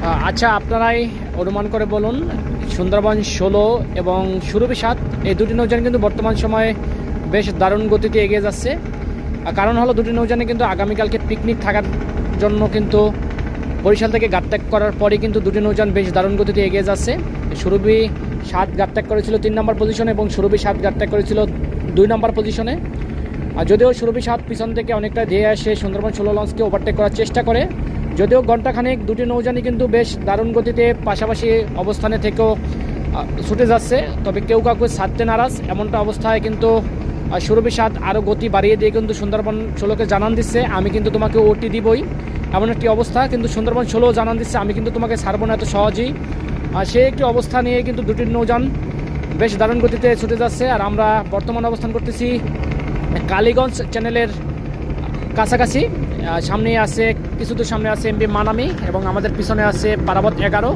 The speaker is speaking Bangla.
আচ্ছা, আপনারাই অনুমান করে বলুন, সুন্দরবন 16 এবং সুরভি 7 এই দুটি নৌযান কিন্তু বর্তমান সময়ে বেশ দারুণ গতিতে এগিয়ে যাচ্ছে। কারণ হলো দুটি নৌযানে কিন্তু আগামীকালকে পিকনিক থাকার জন্য কিন্তু বরিশাল থেকে ঘাট ত্যাগ করার পরে কিন্তু দুটি নৌযান বেশ দারুণ গতিতে এগিয়ে যাচ্ছে। সুরভি 7 ঘাট ত্যাগ করেছিল 3 নম্বর পজিশনে এবং সুরভি 7 ঘাট ত্যাগ করেছিল 2 নম্বর পজিশনে। আর যদিও সুরভি 7 পিছন থেকে অনেকটা ধেয়ে আসে সুন্দরবন 16 লঞ্চকে ওভারটেক করার চেষ্টা করে, যদিও ঘণ্টাখানেক দুটি নৌযানই কিন্তু বেশ দারুণ গতিতে পাশাপাশি অবস্থানে থেকেও ছুটে যাচ্ছে, তবে কেউ কাউকে ছাড়তে নারাজ এমনটা অবস্থায় কিন্তু সুরভি 7 আরও গতি বাড়িয়ে দিয়ে কিন্তু সুন্দরবন 16কে জানান দিচ্ছে আমি কিন্তু তোমাকে ওটি দিবই, এমন একটি অবস্থা। কিন্তু সুন্দরবন 16 জানান দিচ্ছে আমি কিন্তু তোমাকে ছাড়বো না এত সহজেই। সে একটি অবস্থা নিয়ে কিন্তু দুটি নৌযান বেশ দারুণ গতিতে ছুটে যাচ্ছে। আর আমরা বর্তমান অবস্থান করতেছি কালীগঞ্জ চ্যানেলের কাছাকাছি। সামনে আছে, কিছু দূর সামনে আছে এমবি মানামি এবং আমাদের পিছনে আছে পারাবত 11।